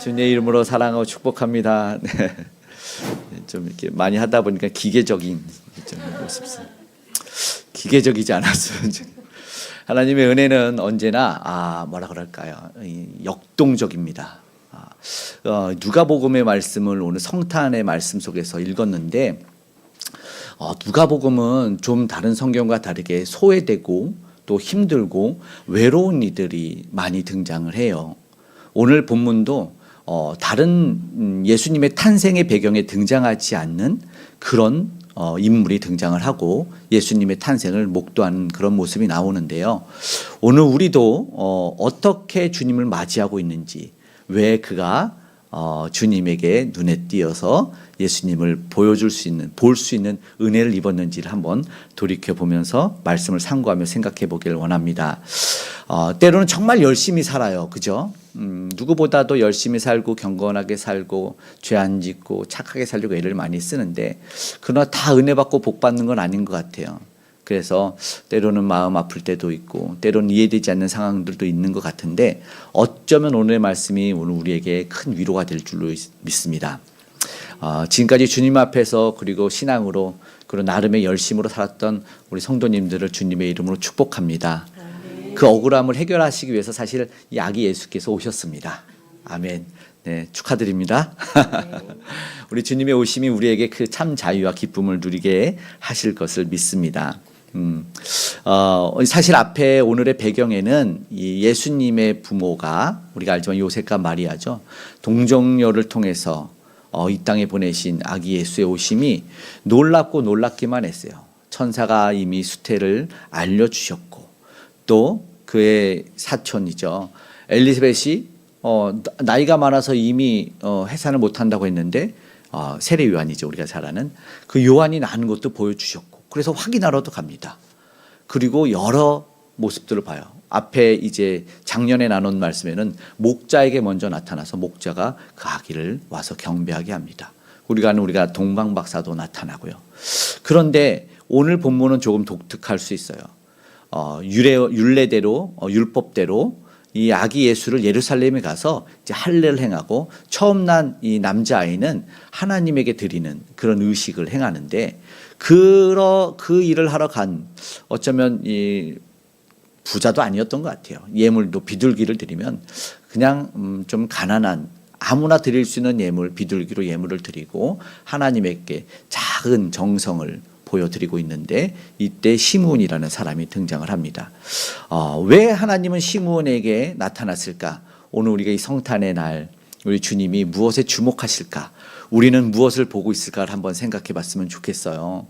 주님의 이름으로 사랑하고 축복합니다. 네. 좀 이렇게 많이 하다 보니까 기계적인 모습. 기계적이지 않았어요. 하나님의 은혜는 언제나 뭐라 그럴까요? 역동적입니다. 누가복음의 말씀을 오늘 성탄의 말씀 속에서 읽었는데 누가복음은 좀 다른 성경과 다르게 소외되고 또 힘들고 외로운 이들이 많이 등장을 해요. 오늘 본문도 다른 예수님의 탄생의 배경에 등장하지 않는 그런 인물이 등장을 하고 예수님의 탄생을 목도하는 그런 모습이 나오는데요. 오늘 우리도 어떻게 주님을 맞이하고 있는지, 왜 그가 주님에게 눈에 띄어서 예수님을 보여줄 수 있는, 볼 수 있는 은혜를 입었는지를 한번 돌이켜보면서 말씀을 상고하며 생각해 보길 원합니다. 때로는 정말 열심히 살아요. 그죠? 누구보다도 열심히 살고 경건하게 살고 죄 안 짓고 착하게 살려고 애를 많이 쓰는데 그러나 다 은혜 받고 복 받는 건 아닌 것 같아요. 그래서 때로는 마음 아플 때도 있고 때로는 이해되지 않는 상황들도 있는 것 같은데 어쩌면 오늘의 말씀이 오늘 우리에게 큰 위로가 될 줄로 믿습니다. 지금까지 주님 앞에서 그리고 신앙으로 그리고 나름의 열심으로 살았던 우리 성도님들을 주님의 이름으로 축복합니다. 그 억울함을 해결하시기 위해서 사실 이 아기 예수께서 오셨습니다. 아멘. 네, 축하드립니다. 우리 주님의 오심이 우리에게 그 참 자유와 기쁨을 누리게 하실 것을 믿습니다. 사실 앞에 오늘의 배경에는 이 예수님의 부모가 우리가 알지만 요셉과 마리아죠. 동정녀를 통해서 이 땅에 보내신 아기 예수의 오심이 놀랍고 놀랍기만 했어요. 천사가 이미 수태를 알려주셨고 또 그의 사촌이죠. 엘리사벳이 나이가 많아서 이미 해산을 못한다고 했는데 세례 요한이죠. 우리가 잘 아는 그 요한이 낳은 것도 보여주셨고 그래서 확인하러도 갑니다. 그리고 여러 모습들을 봐요. 앞에 이제 작년에 나눈 말씀에는 목자에게 먼저 나타나서 목자가 그 아기를 와서 경배하게 합니다. 우리가 동방박사도 나타나고요. 그런데 오늘 본문은 조금 독특할 수 있어요. 율례대로 율법대로 이 아기 예수를 예루살렘에 가서 이제 할례를 행하고 처음 난 이 남자아이는 하나님에게 드리는 그런 의식을 행하는데 그 일을 하러 간 어쩌면 이 부자도 아니었던 것 같아요. 예물도 비둘기를 드리면 그냥 좀 가난한 아무나 드릴 수 있는 예물 비둘기로 예물을 드리고 하나님에게 작은 정성을 보여드리고 있는데 이때 시므온이라는 사람이 등장을 합니다. 왜 하나님은 시므온에게 나타났을까? 오늘 우리가 이 성탄의 날 우리 주님이 무엇에 주목하실까? 우리는 무엇을 보고 있을까를 한번 생각해 봤으면 좋겠어요.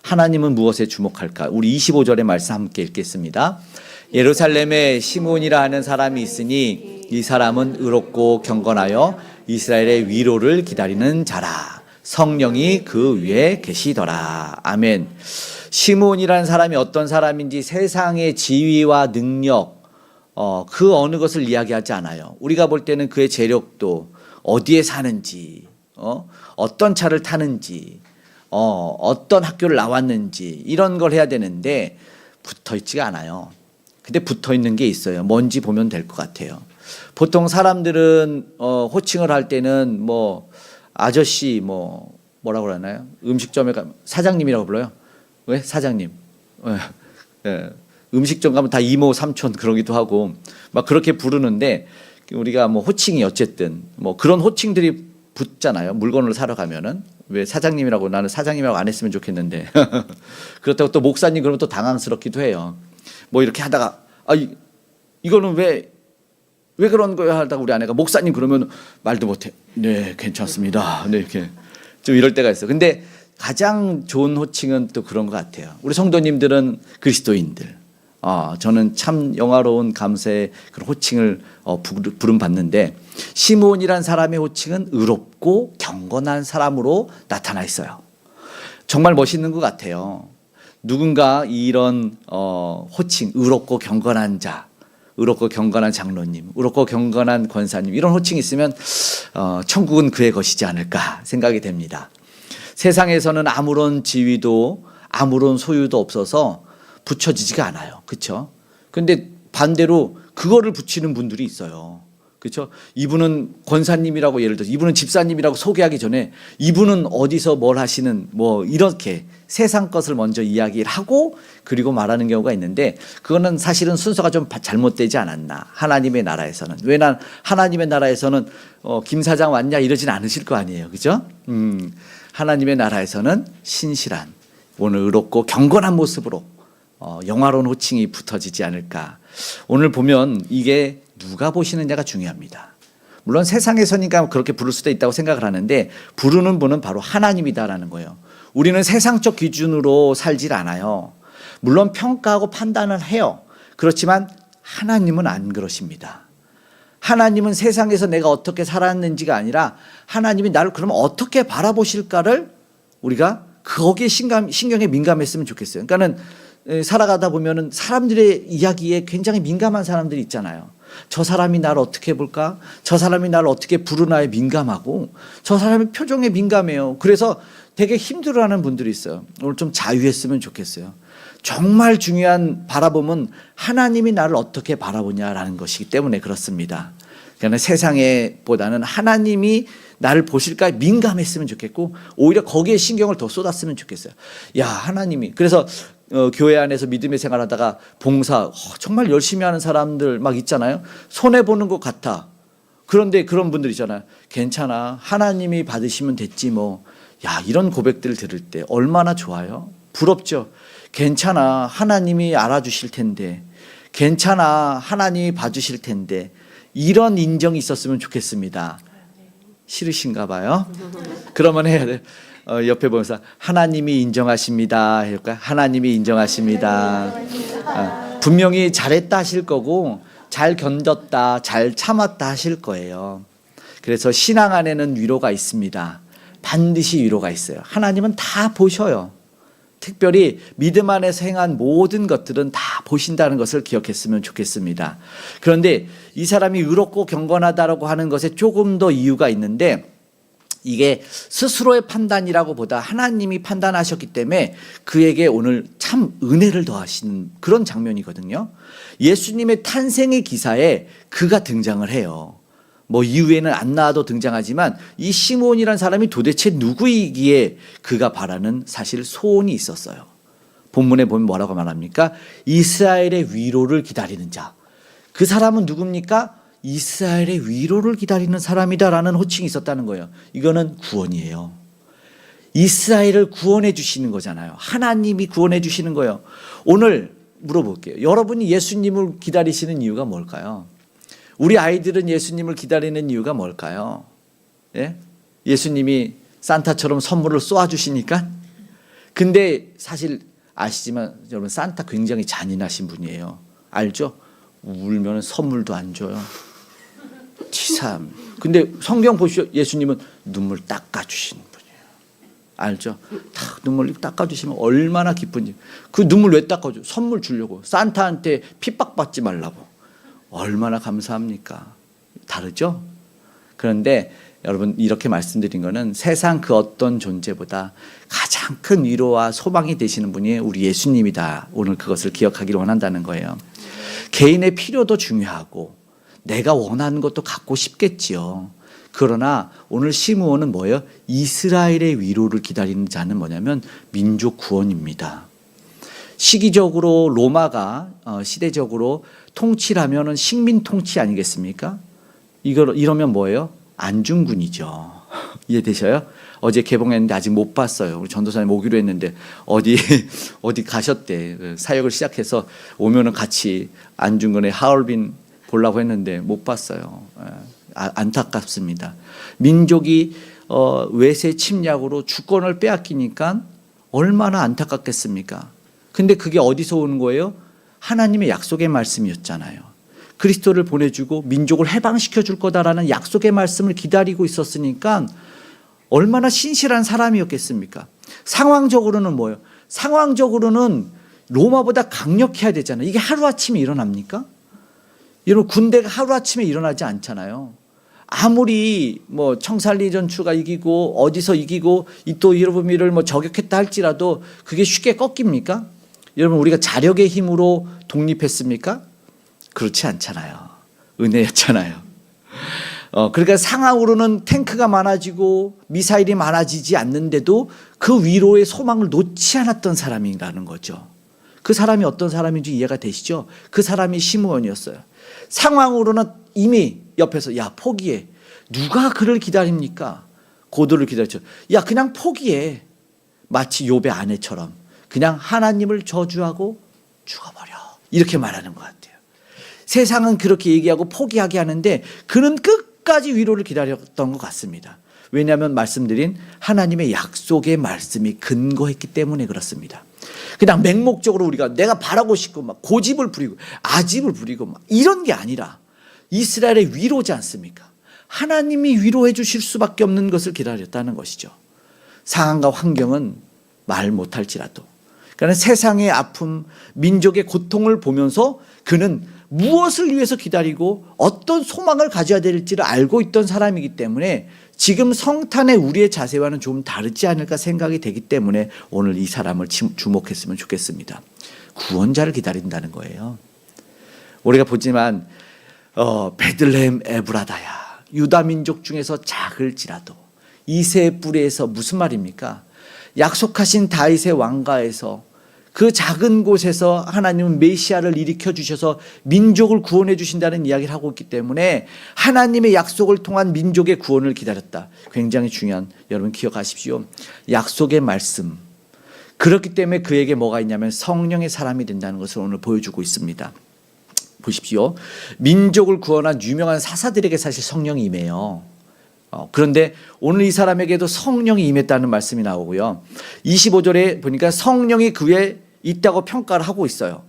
하나님은 무엇에 주목할까? 우리 25절의 말씀 함께 읽겠습니다. 예루살렘에 시므온이라 하는 사람이 있으니 이 사람은 의롭고 경건하여 이스라엘의 위로를 기다리는 자라. 성령이 그 위에 계시더라. 아멘. 시므온이라는 사람이 어떤 사람인지 세상의 지위와 능력 그 어느 것을 이야기하지 않아요. 우리가 볼 때는 그의 재력도 어디에 사는지 어떤 차를 타는지 어떤 학교를 나왔는지 이런 걸 해야 되는데 붙어 있지가 않아요. 근데 붙어 있는 게 있어요. 뭔지 보면 될 것 같아요. 보통 사람들은 호칭을 할 때는 뭐 아저씨 뭐라고 그러나요? 음식점에 가면 사장님이라고 불러요. 왜? 사장님. 음식점 가면 다 이모 삼촌 그러기도 하고 막 그렇게 부르는데 우리가 뭐 호칭이 어쨌든 뭐 그런 호칭들이 붙잖아요. 물건을 사러 가면은 왜 사장님이라고 나는 사장님이라고 안 했으면 좋겠는데 그렇다고 또 목사님 그러면 또 당황스럽기도 해요. 뭐 이렇게 하다가 이거는 왜 그런 거야 하다가 우리 아내가 목사님 그러면 말도 못해. 네, 괜찮습니다. 네, 이렇게 좀 이럴 때가 있어. 근데 가장 좋은 호칭은 또 그런 것 같아요. 우리 성도님들은 그리스도인들. 저는 참 영화로운 감사의 그런 호칭을 부름 받는데 시므온이란 사람의 호칭은 의롭고 경건한 사람으로 나타나 있어요. 정말 멋있는 것 같아요. 누군가 이런 호칭, 의롭고 경건한 자, 의롭고 경건한 장로님, 의롭고 경건한 권사님 이런 호칭이 있으면 천국은 그의 것이지 않을까 생각이 됩니다. 세상에서는 아무런 지위도 아무런 소유도 없어서 붙여지지가 않아요. 그렇죠? 그런데 반대로 그거를 붙이는 분들이 있어요. 그렇죠? 이분은 권사님이라고 예를 들어서 이분은 집사님이라고 소개하기 전에 이분은 어디서 뭘 하시는 뭐 이렇게 세상 것을 먼저 이야기를 하고 그리고 말하는 경우가 있는데 그거는 사실은 순서가 좀 잘못되지 않았나. 하나님의 나라에서는. 왜 난 하나님의 나라에서는 김 사장 왔냐 이러진 않으실 거 아니에요. 그죠? 하나님의 나라에서는 신실한 오늘 의롭고 경건한 모습으로 영화로운 호칭이 붙어지지 않을까. 오늘 보면 이게 누가 보시느냐가 중요합니다. 물론 세상에서니까 그렇게 부를 수도 있다고 생각을 하는데 부르는 분은 바로 하나님이다라는 거예요. 우리는 세상적 기준으로 살질 않아요. 물론 평가하고 판단을 해요. 그렇지만 하나님은 안 그러십니다. 하나님은 세상에서 내가 어떻게 살았는지가 아니라 하나님이 나를 그러면 어떻게 바라보실까를 우리가 거기에 신경에 민감했으면 좋겠어요. 그러니까는 살아가다 보면은 사람들의 이야기에 굉장히 민감한 사람들이 있잖아요. 저 사람이 나를 어떻게 볼까? 저 사람이 나를 어떻게 부르나에 민감하고 저 사람의 표정에 민감해요. 그래서 되게 힘들어하는 분들이 있어요. 오늘 좀 자유했으면 좋겠어요. 정말 중요한 바라보면 하나님이 나를 어떻게 바라보냐라는 것이기 때문에 그렇습니다. 그러니까 세상에 보다는 하나님이 나를 보실까에 민감했으면 좋겠고 오히려 거기에 신경을 더 쏟았으면 좋겠어요. 야, 하나님이. 그래서 교회 안에서 믿음의 생활하다가 봉사 정말 열심히 하는 사람들 막 있잖아요. 손해보는 것 같아. 그런데 그런 분들 있잖아요. 괜찮아. 하나님이 받으시면 됐지 뭐. 야, 이런 고백들을 들을 때 얼마나 좋아요. 부럽죠. 괜찮아. 하나님이 알아주실 텐데. 괜찮아. 하나님이 봐주실 텐데. 이런 인정이 있었으면 좋겠습니다. 싫으신가 봐요. 그러면 해야 돼. 옆에 보면서 하나님이 인정하십니다. 할까? 하나님이 인정하십니다. 분명히 잘했다 하실 거고 잘 견뎠다, 잘 참았다 하실 거예요. 그래서 신앙 안에는 위로가 있습니다. 반드시 위로가 있어요. 하나님은 다 보셔요. 특별히 믿음 안에서 행한 모든 것들은 다 보신다는 것을 기억했으면 좋겠습니다. 그런데 이 사람이 의롭고 경건하다라고 하는 것에 조금 더 이유가 있는데 이게 스스로의 판단이라고 보다 하나님이 판단하셨기 때문에 그에게 오늘 참 은혜를 더하시는 그런 장면이거든요. 예수님의 탄생의 기사에 그가 등장을 해요. 뭐 이후에는 안 나와도 등장하지만 이 시므온이라는 사람이 도대체 누구이기에 그가 바라는 사실 소원이 있었어요. 본문에 보면 뭐라고 말합니까? 이스라엘의 위로를 기다리는 자. 그 사람은 누굽니까? 이스라엘의 위로를 기다리는 사람이다라는 호칭이 있었다는 거예요. 이거는 구원이에요. 이스라엘을 구원해 주시는 거잖아요. 하나님이 구원해 주시는 거예요. 오늘 물어볼게요. 여러분이 예수님을 기다리시는 이유가 뭘까요? 우리 아이들은 예수님을 기다리는 이유가 뭘까요? 예? 예수님이 산타처럼 선물을 쏘아주시니까? 근데 사실 아시지만 여러분 산타 굉장히 잔인하신 분이에요. 알죠? 울면 선물도 안 줘요. 치사함. 근데 성경 보시죠. 예수님은 눈물 닦아주시는 분이에요. 알죠? 다 눈물 닦아주시면 얼마나 기쁜지. 그 눈물 왜 닦아줘? 선물 주려고. 산타한테 핍박받지 말라고. 얼마나 감사합니까? 다르죠? 그런데 여러분 이렇게 말씀드린 거는 세상 그 어떤 존재보다 가장 큰 위로와 소망이 되시는 분이 우리 예수님이다. 오늘 그것을 기억하기를 원한다는 거예요. 개인의 필요도 중요하고 내가 원하는 것도 갖고 싶겠지요. 그러나 오늘 시므온은 뭐예요? 이스라엘의 위로를 기다리는 자는 뭐냐면 민족 구원입니다. 시기적으로 로마가 시대적으로 통치를 하면은 식민 통치 아니겠습니까? 이러면 뭐예요? 안중근이죠. 이해되셔요? 어제 개봉했는데 아직 못 봤어요. 우리 전도사님 오기로 했는데 어디 가셨대. 사역을 시작해서 오면은 같이 안중근의 하얼빈 보려고 했는데 못 봤어요. 안타깝습니다. 민족이 외세 침략으로 주권을 빼앗기니까 얼마나 안타깝겠습니까? 근데 그게 어디서 오는 거예요? 하나님의 약속의 말씀이었잖아요. 그리스도를 보내주고 민족을 해방시켜 줄 거다라는 약속의 말씀을 기다리고 있었으니까 얼마나 신실한 사람이었겠습니까? 상황적으로는 뭐예요? 상황적으로는 로마보다 강력해야 되잖아요. 이게 하루아침에 일어납니까? 여러분 군대가 하루아침에 일어나지 않잖아요. 아무리 뭐 청산리 전투가 이기고 어디서 이기고 또 여러분을 뭐 저격했다 할지라도 그게 쉽게 꺾입니까? 여러분 우리가 자력의 힘으로 독립했습니까? 그렇지 않잖아요. 은혜였잖아요. 그러니까 상황으로는 탱크가 많아지고 미사일이 많아지지 않는데도 그 위로의 소망을 놓지 않았던 사람이라는 거죠. 그 사람이 어떤 사람인지 이해가 되시죠? 그 사람이 시므온이었어요. 상황으로는 이미 옆에서 야 포기해. 누가 그를 기다립니까? 고도를 기다렸죠. 야 그냥 포기해. 마치 욥의 아내처럼 그냥 하나님을 저주하고 죽어버려. 이렇게 말하는 것 같아요. 세상은 그렇게 얘기하고 포기하게 하는데 그는 끝까지 위로를 기다렸던 것 같습니다. 왜냐하면 말씀드린 하나님의 약속의 말씀이 근거했기 때문에 그렇습니다. 그냥 맹목적으로 우리가 내가 바라고 싶고 막 고집을 부리고 아집을 부리고 막 이런 게 아니라 이스라엘의 위로지 않습니까? 하나님이 위로해 주실 수밖에 없는 것을 기다렸다는 것이죠. 상황과 환경은 말 못할지라도. 그러니까 세상의 아픔, 민족의 고통을 보면서 그는 무엇을 위해서 기다리고 어떤 소망을 가져야 될지를 알고 있던 사람이기 때문에 지금 성탄의 우리의 자세와는 좀 다르지 않을까 생각이 되기 때문에 오늘 이 사람을 주목했으면 좋겠습니다. 구원자를 기다린다는 거예요. 우리가 보지만 베들레헴 에브라다야 유다 민족 중에서 작을지라도 이새의 뿌리에서 무슨 말입니까? 약속하신 다윗의 왕가에서 그 작은 곳에서 하나님은 메시아를 일으켜 주셔서 민족을 구원해 주신다는 이야기를 하고 있기 때문에 하나님의 약속을 통한 민족의 구원을 기다렸다. 굉장히 중요한, 여러분 기억하십시오. 약속의 말씀. 그렇기 때문에 그에게 뭐가 있냐면 성령의 사람이 된다는 것을 오늘 보여주고 있습니다. 보십시오. 민족을 구원한 유명한 사사들에게 사실 성령이 임해요. 그런데 오늘 이 사람에게도 성령이 임했다는 말씀이 나오고요. 25절에 보니까 성령이 그에 있다고 평가를 하고 있어요.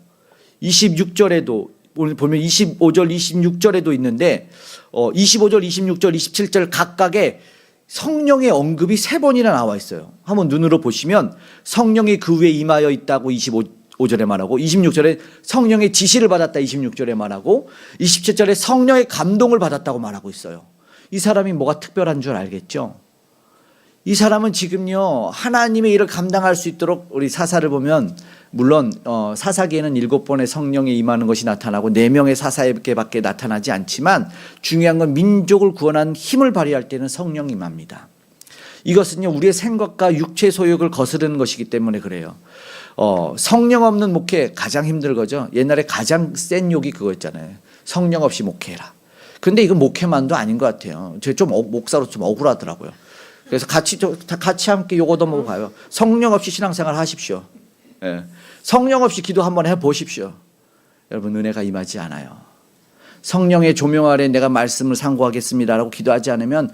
26절에도 오늘 보면 25절, 26절에도 있는데 25절, 26절, 27절 각각에 성령의 언급이 3번이나 나와 있어요. 한번 눈으로 보시면 성령이 그 위에 임하여 있다고 25절에 말하고 26절에 성령의 지시를 받았다 26절에 말하고 27절에 성령의 감동을 받았다고 말하고 있어요. 이 사람이 뭐가 특별한 줄 알겠죠? 이 사람은 지금요 하나님의 일을 감당할 수 있도록 우리 사사를 보면 물론 사사기에는 7번의 성령이 임하는 것이 나타나고 4명의 사사에게밖에 나타나지 않지만 중요한 건 민족을 구원하는 힘을 발휘할 때는 성령이 임합니다. 이것은요 우리의 생각과 육체 소욕을 거스르는 것이기 때문에 그래요. 성령 없는 목회 가장 힘들 거죠. 옛날에 가장 센 욕이 그거였잖아요. 성령 없이 목회해라. 근데 이건 목회만도 아닌 것 같아요. 제가 좀 목사로 좀 억울하더라고요. 그래서 같이 함께 요거 더 먹어봐요. 성령 없이 신앙생활 하십시오. 예. 성령 없이 기도 한번 해보십시오. 여러분 은혜가 임하지 않아요. 성령의 조명 아래 내가 말씀을 상고하겠습니다라고 기도하지 않으면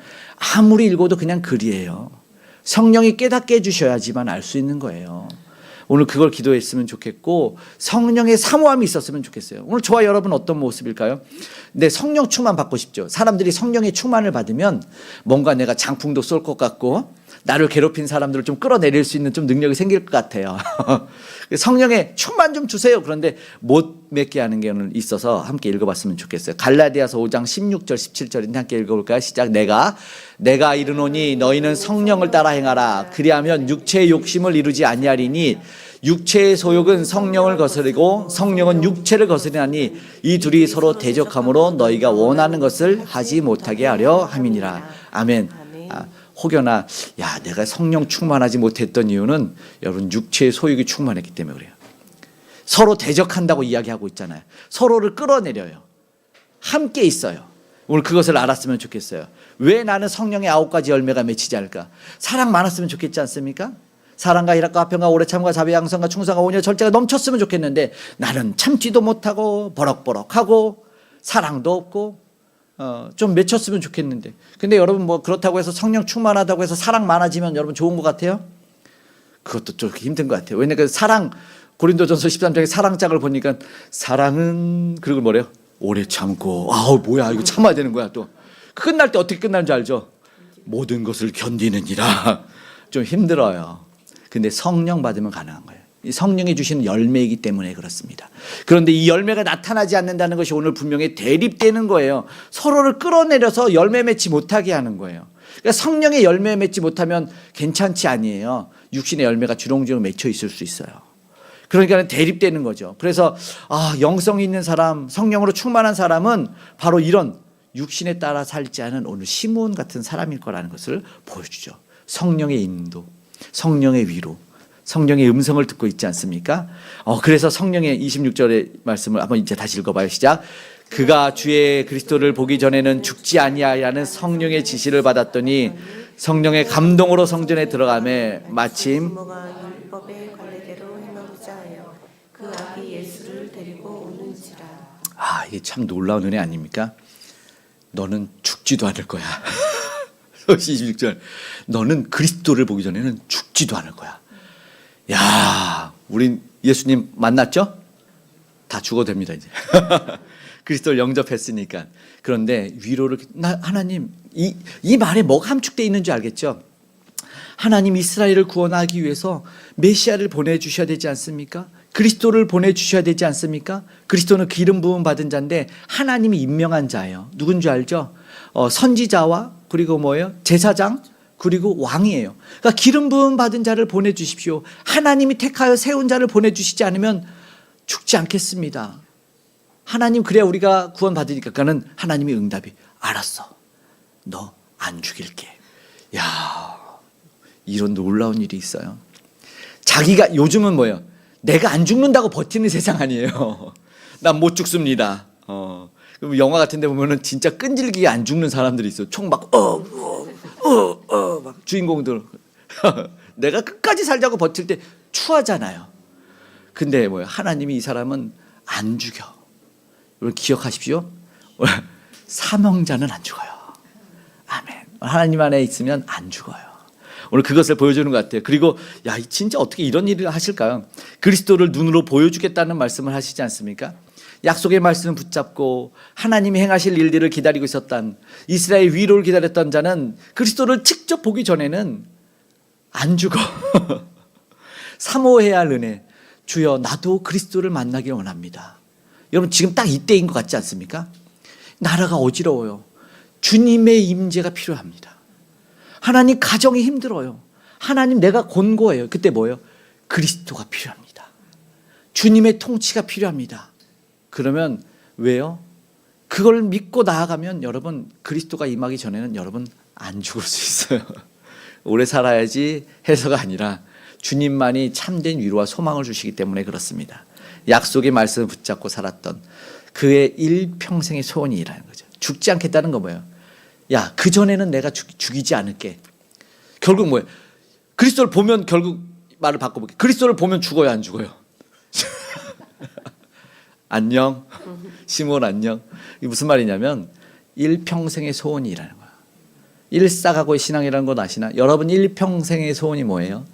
아무리 읽어도 그냥 글이에요. 성령이 깨닫게 해주셔야지만 알 수 있는 거예요. 오늘 그걸 기도했으면 좋겠고 성령의 사모함이 있었으면 좋겠어요. 오늘 저와 여러분 어떤 모습일까요? 네, 성령 충만 받고 싶죠. 사람들이 성령의 충만을 받으면 뭔가 내가 장풍도 쏠 것 같고 나를 괴롭힌 사람들을 좀 끌어내릴 수 있는 좀 능력이 생길 것 같아요. 성령의 충만 좀 주세요. 그런데 못 맺게 하는 게 오늘 있어서 함께 읽어봤으면 좋겠어요. 갈라디아서 5장 16절 17절인데 함께 읽어볼까요? 시작. 내가 이르노니 너희는 성령을 따라 행하라. 그리하면 육체의 욕심을 이루지 아니하리니 육체의 소욕은 성령을 거스르고 성령은 육체를 거스르나니 이 둘이 서로 대적함으로 너희가 원하는 것을 하지 못하게 하려 함이니라. 아멘. 혹여나 야 내가 성령 충만하지 못했던 이유는 여러분 육체의 소욕이 충만했기 때문에 그래요. 서로 대적한다고 이야기하고 있잖아요. 서로를 끌어내려요. 함께 있어요. 오늘 그것을 알았으면 좋겠어요. 왜 나는 성령의 9가지 열매가 맺히지 않을까? 사랑 많았으면 좋겠지 않습니까? 사랑과 희락과 화평과 오래 참과 자비 양선과 충성과 온유와 절제가 넘쳤으면 좋겠는데 나는 참지도 못하고 버럭버럭하고 사랑도 없고 좀 맺혔으면 좋겠는데 근데 여러분 뭐 그렇다고 해서 성령 충만하다고 해서 사랑 많아지면 여러분 좋은 것 같아요? 그것도 좀 힘든 것 같아요. 왜냐하면 그 사랑 고린도전서 13장의 사랑장을 보니까 사랑은 그리고 뭐래요? 오래 참고 아우 뭐야 이거 참아야 되는 거야 또 끝날 때 어떻게 끝나는 줄 알죠? 모든 것을 견디느니라. 좀 힘들어요. 근데 성령 받으면 가능한 거예요. 이 성령이 주시는 열매이기 때문에 그렇습니다. 그런데 이 열매가 나타나지 않는다는 것이 오늘 분명히 대립되는 거예요. 서로를 끌어내려서 열매 맺지 못하게 하는 거예요. 그러니까 성령의 열매 맺지 못하면 괜찮지 아니에요. 육신의 열매가 주렁주렁 맺혀 있을 수 있어요. 그러니까 대립되는 거죠. 그래서 영성이 있는 사람, 성령으로 충만한 사람은 바로 이런 육신에 따라 살지 않은 오늘 시므온 같은 사람일 거라는 것을 보여주죠. 성령의 인도, 성령의 위로, 성령의 음성을 듣고 있지 않습니까? 그래서 성령의 26절의 말씀을 한번 이제 다시 읽어봐요. 시작. 그가 주의 그리스도를 보기 전에는 죽지 아니하라는 성령의 지시를 받았더니 성령의 감동으로 성전에 들어가매 마침 부모가 율법의 관례대로 행하고자 하여 그 아기 예수를 데리고 오는지라. 이게 참 놀라운 은혜 아닙니까? 너는 죽지도 않을 거야. 26절. 너는 그리스도를 보기 전에는 죽지도 않을 거야. 야, 우린 예수님 만났죠? 다 죽어도 됩니다, 이제. 그리스도를 영접했으니까. 그런데 위로를, 하나님, 이 말에 뭐가 함축되어 있는 줄 알겠죠? 하나님 이스라엘을 구원하기 위해서 메시아를 보내주셔야 되지 않습니까? 그리스도를 보내주셔야 되지 않습니까? 그리스도는 기름 부음 받은 자인데 하나님이 임명한 자예요. 누군 줄 알죠? 선지자와 그리고 뭐예요? 제사장 그리고 왕이에요. 그러니까 기름 부음 받은 자를 보내주십시오. 하나님이 택하여 세운 자를 보내주시지 않으면 죽지 않겠습니다. 하나님 그래야 우리가 구원받으니까. 그러니까는 하나님이 응답이 알았어. 너 안 죽일게. 야, 이런 놀라운 일이 있어요. 자기가 요즘은 뭐예요? 내가 안 죽는다고 버티는 세상 아니에요. 난 못 죽습니다. 그럼 영화 같은 데 보면은 진짜 끈질기게 안 죽는 사람들이 있어요. 총 막 막 주인공들 내가 끝까지 살자고 버틸 때 추하잖아요. 근데 뭐예요? 하나님이 이 사람은 안 죽여. 여러분 기억하십시오. 사명자는 안 죽어요. 아멘. 하나님 안에 있으면 안 죽어요. 오늘 그것을 보여주는 것 같아요. 그리고 야, 진짜 어떻게 이런 일을 하실까요? 그리스도를 눈으로 보여주겠다는 말씀을 하시지 않습니까? 약속의 말씀을 붙잡고 하나님이 행하실 일들을 기다리고 있었던 이스라엘 위로를 기다렸던 자는 그리스도를 직접 보기 전에는 안 죽어. 사모해야 할 은혜. 주여, 나도 그리스도를 만나길 원합니다. 여러분 지금 딱 이때인 것 같지 않습니까? 나라가 어지러워요. 주님의 임재가 필요합니다. 하나님 가정이 힘들어요. 하나님 내가 곤고해요. 그때 뭐예요? 그리스도가 필요합니다. 주님의 통치가 필요합니다. 그러면 왜요? 그걸 믿고 나아가면 여러분 그리스도가 임하기 전에는 여러분 안 죽을 수 있어요. 오래 살아야지 해서가 아니라 주님만이 참된 위로와 소망을 주시기 때문에 그렇습니다. 약속의 말씀을 붙잡고 살았던 그의 일평생의 소원이라는 거죠. 죽지 않겠다는 거 뭐예요? 야, 그전에는 내가 죽이지 않을게. 결국 뭐예요? 그리스도를 보면 결국 말을 바꿔볼게요. 그리스도를 보면 죽어요, 안 죽어요? 안녕. 시몬 안녕. 이게 무슨 말이냐면 일평생의 소원이라는 거야. 일사각오의 신앙이라는 건 아시나? 여러분 일평생의 소원이 뭐예요?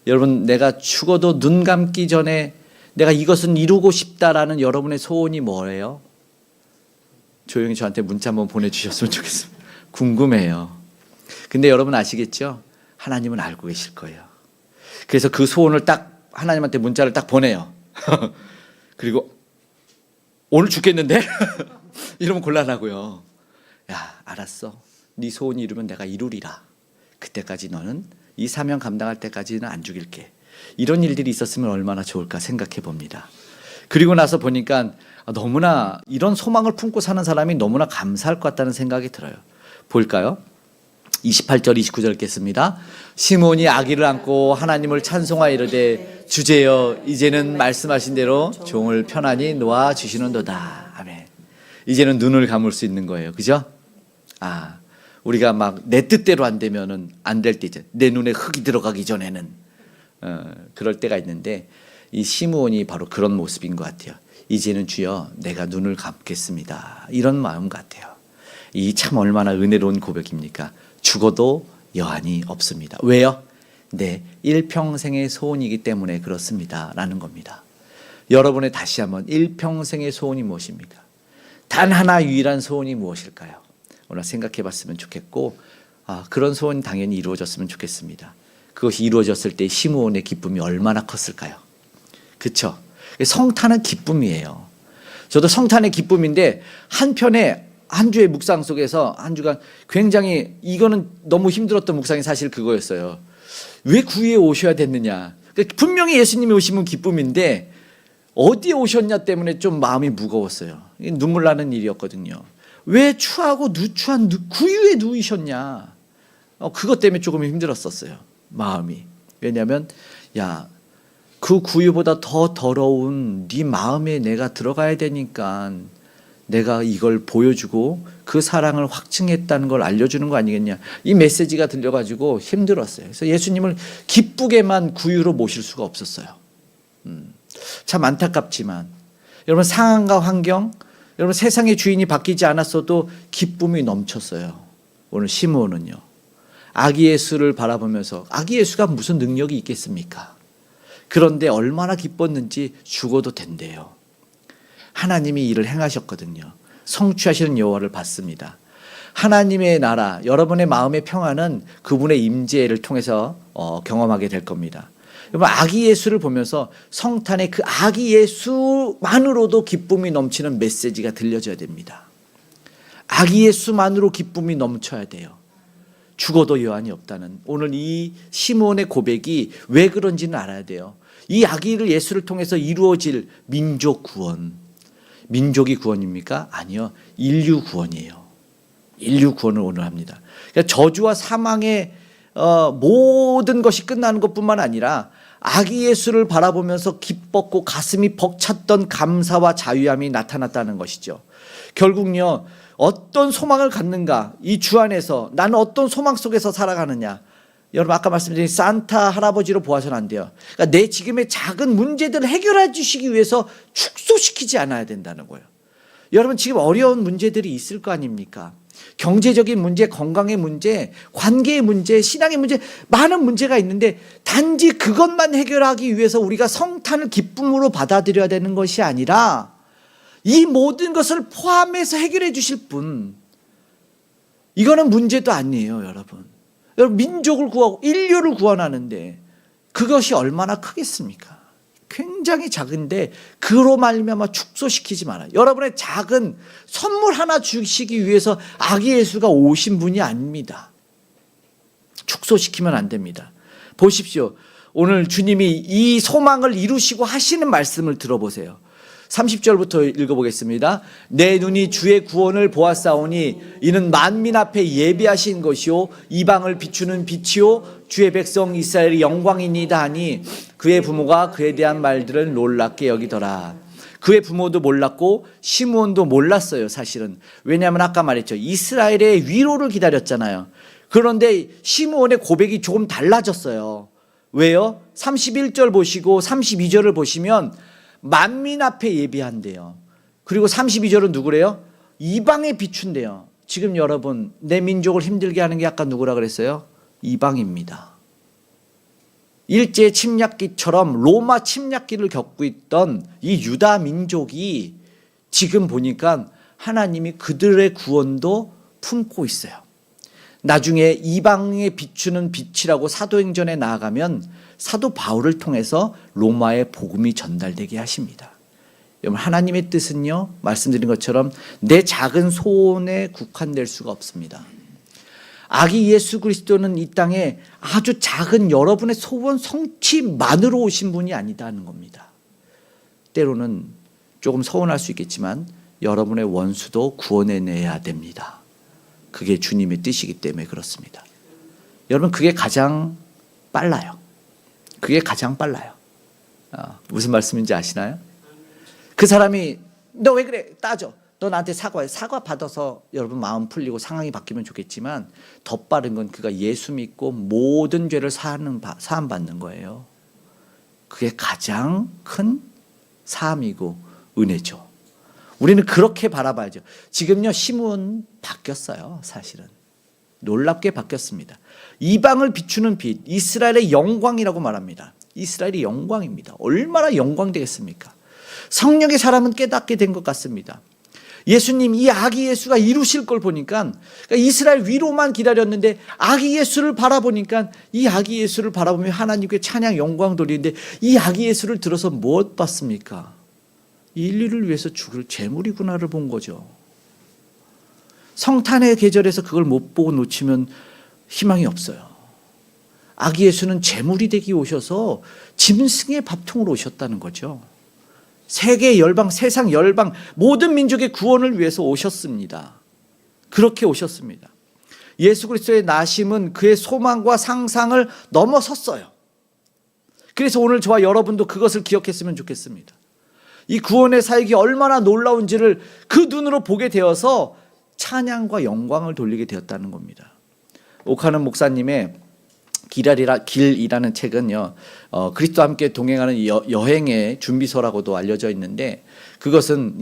여러분 내가 죽어도 눈 감기 전에 내가 이것은 이루고 싶다라는 여러분의 소원이 뭐예요? 조용히 저한테 문자 한번 보내주셨으면 좋겠습니다. 궁금해요. 근데 여러분 아시겠죠? 하나님은 알고 계실 거예요. 그래서 그 소원을 딱 하나님한테 문자를 딱 보내요. 그리고 오늘 죽겠는데? 이러면 곤란하고요. 야, 알았어. 네 소원이 이루면 내가 이루리라. 그때까지 너는 이 사명 감당할 때까지는 안 죽일게. 이런 일들이 있었으면 얼마나 좋을까 생각해 봅니다. 그리고 나서 보니까 너무나 이런 소망을 품고 사는 사람이 너무나 감사할 것 같다는 생각이 들어요. 볼까요? 28절 29절 읽겠습니다. 시몬이 아기를 안고 하나님을 찬송하여 이르되 주제여 이제는 말씀하신 대로 종을 편안히 놓아 주시는도다. 아멘. 이제는 눈을 감을 수 있는 거예요. 그죠? 우리가 막 내 뜻대로 안 되면은 안 될 때, 내 눈에 흙이 들어가기 전에는 그럴 때가 있는데 이 시므온이 바로 그런 모습인 것 같아요. 이제는 주여 내가 눈을 감겠습니다. 이런 마음 같아요. 이 참 얼마나 은혜로운 고백입니까? 죽어도 여한이 없습니다. 왜요? 내 일평생의 소원이기 때문에 그렇습니다. 라는 겁니다. 여러분의 다시 한번 일평생의 소원이 무엇입니까? 단 하나 유일한 소원이 무엇일까요? 오늘 생각해 봤으면 좋겠고 그런 소원이 당연히 이루어졌으면 좋겠습니다. 그것이 이루어졌을 때 시므온의 기쁨이 얼마나 컸을까요? 그렇죠? 성탄은 기쁨이에요. 저도 성탄의 기쁨인데 한편에 한 주의 묵상 속에서 한 주간 굉장히 이거는 너무 힘들었던 묵상이 사실 그거였어요. 왜 구유에 오셔야 됐느냐. 분명히 예수님이 오시면 기쁨인데 어디에 오셨냐 때문에 좀 마음이 무거웠어요. 눈물 나는 일이었거든요. 왜 추하고 누추한 구유에 누이셨냐. 그것 때문에 조금 힘들었었어요. 마음이. 왜냐하면 그 구유보다 더 더러운 네 마음에 내가 들어가야 되니까 내가 이걸 보여주고 그 사랑을 확증했다는 걸 알려주는 거 아니겠냐. 이 메시지가 들려가지고 힘들었어요. 그래서 예수님을 기쁘게만 구유로 모실 수가 없었어요. 참 안타깝지만 여러분, 상황과 환경, 여러분 세상의 주인이 바뀌지 않았어도 기쁨이 넘쳤어요. 오늘 시므온은요, 아기 예수를 바라보면서, 아기 예수가 무슨 능력이 있겠습니까? 그런데 얼마나 기뻤는지 죽어도 된대요. 하나님이 일을 행하셨거든요. 성취하시는 여호와를 봤습니다. 하나님의 나라, 여러분의 마음의 평안은 그분의 임재를 통해서 경험하게 될 겁니다. 여러분, 아기 예수를 보면서 성탄의 그 아기 예수만으로도 기쁨이 넘치는 메시지가 들려져야 됩니다. 아기 예수만으로 기쁨이 넘쳐야 돼요. 죽어도 여한이 없다는 오늘 이 시므온의 고백이 왜 그런지는 알아야 돼요. 이 아기를 예수를 통해서 이루어질 민족 구원. 민족이 구원입니까? 아니요. 인류 구원이에요. 인류 구원을 오늘 합니다. 그러니까 저주와 사망의 모든 것이 끝나는 것뿐만 아니라 아기 예수를 바라보면서 기뻤고 가슴이 벅찼던 감사와 자유함이 나타났다는 것이죠. 결국요, 어떤 소망을 갖는가, 이 주 안에서 나는 어떤 소망 속에서 살아가느냐. 여러분, 아까 말씀드린 산타 할아버지로 보아서는 안 돼요. 그러니까 내 지금의 작은 문제들을 해결해 주시기 위해서 축소시키지 않아야 된다는 거예요. 여러분, 지금 어려운 문제들이 있을 거 아닙니까? 경제적인 문제, 건강의 문제, 관계의 문제, 신앙의 문제, 많은 문제가 있는데 단지 그것만 해결하기 위해서 우리가 성탄을 기쁨으로 받아들여야 되는 것이 아니라 이 모든 것을 포함해서 해결해 주실 분, 이거는 문제도 아니에요. 여러분, 민족을 구하고 인류를 구원하는데 그것이 얼마나 크겠습니까? 굉장히 작은데 그로 말미암아 축소시키지 말아요. 여러분의 작은 선물 하나 주시기 위해서 아기 예수가 오신 분이 아닙니다. 축소시키면 안 됩니다. 보십시오. 오늘 주님이 이 소망을 이루시고 하시는 말씀을 들어보세요. 30절부터 읽어보겠습니다. 내 눈이 주의 구원을 보았사오니 이는 만민 앞에 예비하신 것이요 이방을 비추는 빛이요 주의 백성 이스라엘의 영광이니이다 하니 그의 부모가 그에 대한 말들을 놀랍게 여기더라. 그의 부모도 몰랐고 시므온도 몰랐어요. 사실은. 왜냐하면 아까 말했죠. 이스라엘의 위로를 기다렸잖아요. 그런데 시므온의 고백이 조금 달라졌어요. 왜요? 31절 보시고 32절을 보시면 만민 앞에 예비한대요. 그리고 32절은 누구래요? 이방에 비춘대요. 지금 여러분, 내 민족을 힘들게 하는 게 아까 누구라 그랬어요? 이방입니다. 일제 침략기처럼 로마 침략기를 겪고 있던 이 유다 민족이 지금 보니까 하나님이 그들의 구원도 품고 있어요. 나중에 이방에 비추는 빛이라고 사도행전에 나아가면 사도 바울을 통해서 로마의 복음이 전달되게 하십니다. 여러분, 하나님의 뜻은요, 말씀드린 것처럼 내 작은 소원에 국한될 수가 없습니다. 아기 예수 그리스도는 이 땅에 아주 작은 여러분의 소원 성취만으로 오신 분이 아니다는 겁니다. 때로는 조금 서운할 수 있겠지만 여러분의 원수도 구원해내야 됩니다. 그게 주님의 뜻이기 때문에 그렇습니다. 여러분, 그게 가장 빨라요. 그게 가장 빨라요. 무슨 말씀인지 아시나요? 그 사람이 너 왜 그래? 따져. 너 나한테 사과해. 사과 받아서 여러분 마음 풀리고 상황이 바뀌면 좋겠지만 더 빠른 건 그가 예수 믿고 모든 죄를 사함 받는 거예요. 그게 가장 큰 사함이고 은혜죠. 우리는 그렇게 바라봐야죠. 지금요, 시므온 바뀌었어요. 사실은 놀랍게 바뀌었습니다. 이방을 비추는 빛, 이스라엘의 영광이라고 말합니다. 이스라엘이 영광입니다. 얼마나 영광 되겠습니까? 성령의 사람은 깨닫게 된 것 같습니다. 예수님, 이 아기 예수가 이루실 걸 보니까, 그러니까 이스라엘 위로만 기다렸는데 아기 예수를 바라보니까, 이 아기 예수를 바라보며 하나님께 찬양 영광 돌리는데 이 아기 예수를 들어서 무엇 봤습니까? 인류를 위해서 죽을 제물이구나를 본 거죠. 성탄의 계절에서 그걸 못 보고 놓치면 희망이 없어요. 아기 예수는 제물이 되기 오셔서 짐승의 밥통으로 오셨다는 거죠. 세계 열방, 세상 열방, 모든 민족의 구원을 위해서 오셨습니다. 그렇게 오셨습니다. 예수 그리스도의 나심은 그의 소망과 상상을 넘어섰어요. 그래서 오늘 저와 여러분도 그것을 기억했으면 좋겠습니다. 이 구원의 사역이 얼마나 놀라운지를 그 눈으로 보게 되어서 찬양과 영광을 돌리게 되었다는 겁니다. 오카는 목사님의 길이라는 책은요, 그리스도와 함께 동행하는 여행의 준비서라고도 알려져 있는데, 그것은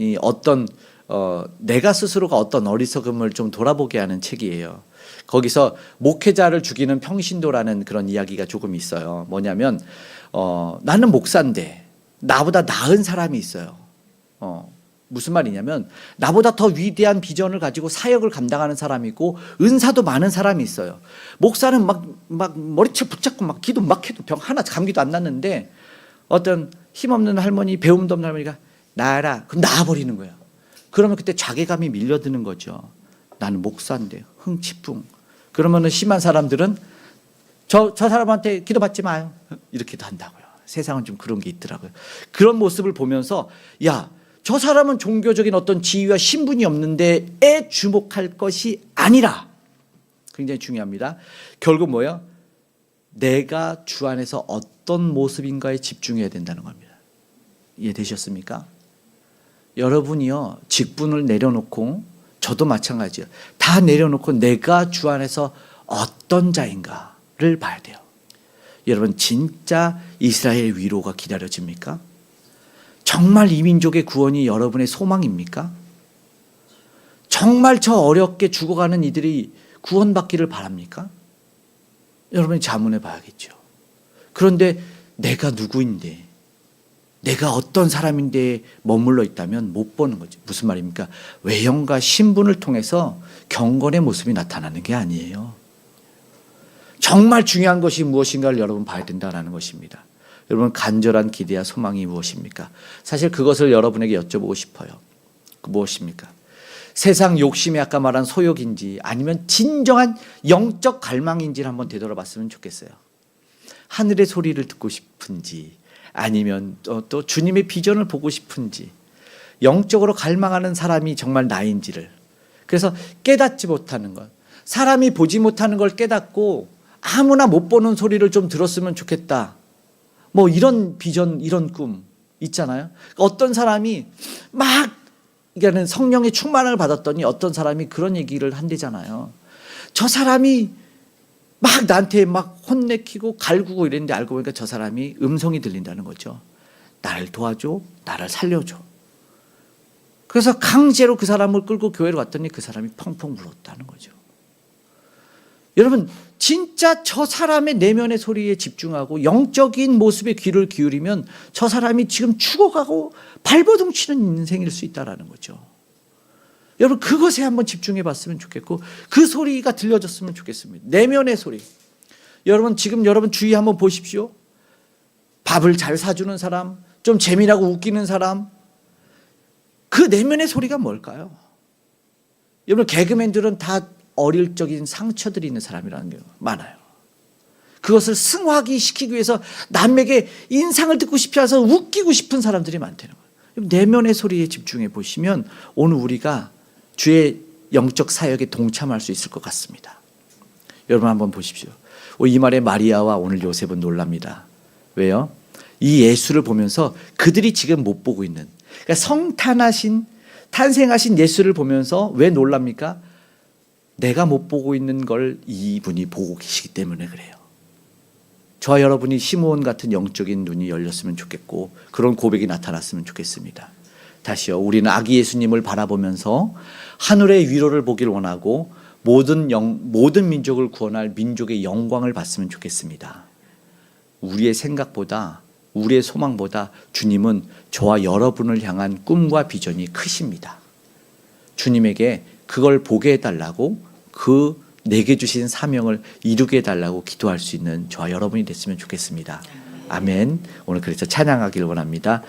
내가 스스로가 어떤 어리석음을 좀 돌아보게 하는 책이에요. 거기서 목회자를 죽이는 평신도라는 그런 이야기가 조금 있어요. 뭐냐면 나는 목사인데 나보다 나은 사람이 있어요. 무슨 말이냐면 나보다 더 위대한 비전을 가지고 사역을 감당하는 사람이고 은사도 많은 사람이 있어요. 목사는 막 머리채 붙잡고 막 기도 막 해도 병 하나 감기도 안 낫는데 어떤 힘없는 할머니, 배움도 없는 할머니가 나아라. 그럼 나아버리는 거예요. 그러면 그때 자괴감이 밀려드는 거죠. 나는 목사인데 흥치풍. 그러면은 심한 사람들은 저 사람한테 기도받지 마요. 이렇게도 한다고요. 세상은 좀 그런 게 있더라고요. 그런 모습을 보면서 야, 저 사람은 종교적인 어떤 지위와 신분이 없는데에 주목할 것이 아니라, 굉장히 중요합니다. 결국 뭐예요? 내가 주 안에서 어떤 모습인가에 집중해야 된다는 겁니다. 이해되셨습니까? 여러분이요, 직분을 내려놓고, 저도 마찬가지예요. 다 내려놓고 내가 주 안에서 어떤 자인가를 봐야 돼요. 여러분, 진짜 이스라엘 위로가 기다려집니까? 정말 이 민족의 구원이 여러분의 소망입니까? 정말 저 어렵게 죽어가는 이들이 구원받기를 바랍니까? 여러분이 자문해 봐야겠죠. 그런데 내가 누구인데, 내가 어떤 사람인데 머물러 있다면 못 보는 거죠. 무슨 말입니까? 외형과 신분을 통해서 경건의 모습이 나타나는 게 아니에요. 정말 중요한 것이 무엇인가를 여러분 봐야 된다는 것입니다. 여러분, 간절한 기대와 소망이 무엇입니까? 사실 그것을 여러분에게 여쭤보고 싶어요. 무엇입니까? 세상 욕심이 아까 말한 소욕인지 아니면 진정한 영적 갈망인지를 한번 되돌아봤으면 좋겠어요. 하늘의 소리를 듣고 싶은지 아니면 또 주님의 비전을 보고 싶은지, 영적으로 갈망하는 사람이 정말 나인지를. 그래서 깨닫지 못하는 것, 사람이 보지 못하는 걸 깨닫고 아무나 못 보는 소리를 좀 들었으면 좋겠다, 뭐 이런 비전, 이런 꿈 있잖아요. 어떤 사람이 막 그러니까 성령의 충만을 받았더니 어떤 사람이 그런 얘기를 한대잖아요. 저 사람이 막 나한테 막 혼내키고 갈구고 이랬는데 알고 보니까 저 사람이 음성이 들린다는 거죠. 나를 도와줘, 나를 살려줘. 그래서 강제로 그 사람을 끌고 교회로 갔더니 그 사람이 펑펑 울었다는 거죠. 여러분, 진짜 저 사람의 내면의 소리에 집중하고 영적인 모습에 귀를 기울이면 저 사람이 지금 죽어가고 발버둥 치는 인생일 수 있다는 거죠. 여러분, 그것에 한번 집중해 봤으면 좋겠고 그 소리가 들려졌으면 좋겠습니다. 내면의 소리. 여러분, 지금 여러분 주위 한번 보십시오. 밥을 잘 사주는 사람, 좀 재미나고 웃기는 사람, 그 내면의 소리가 뭘까요? 여러분, 개그맨들은 다 어릴 적인 상처들이 있는 사람이라는 게 많아요. 그것을 승화시키기 위해서 남에게 인상을 듣고 싶지 않아서 웃기고 싶은 사람들이 많다는 거예요. 내면의 소리에 집중해 보시면 오늘 우리가 주의 영적 사역에 동참할 수 있을 것 같습니다. 여러분 한번 보십시오. 이 말에 마리아와 오늘 요셉은 놀랍니다. 왜요? 이 예수를 보면서 그들이 지금 못 보고 있는, 그러니까 성탄하신, 탄생하신 예수를 보면서 왜 놀랍니까? 내가 못 보고 있는 걸 이분이 보고 계시기 때문에 그래요. 저와 여러분이 시므온 같은 영적인 눈이 열렸으면 좋겠고 그런 고백이 나타났으면 좋겠습니다. 다시요, 우리는 아기 예수님을 바라보면서 하늘의 위로를 보길 원하고 모든 민족을 구원할 민족의 영광을 받으면 좋겠습니다. 우리의 생각보다, 우리의 소망보다 주님은 저와 여러분을 향한 꿈과 비전이 크십니다. 주님에게 그걸 보게 해달라고, 그 내게 주신 사명을 이루게 해달라고 기도할 수 있는 저와 여러분이 됐으면 좋겠습니다. 아멘. 오늘 그래서 찬양하기를 원합니다.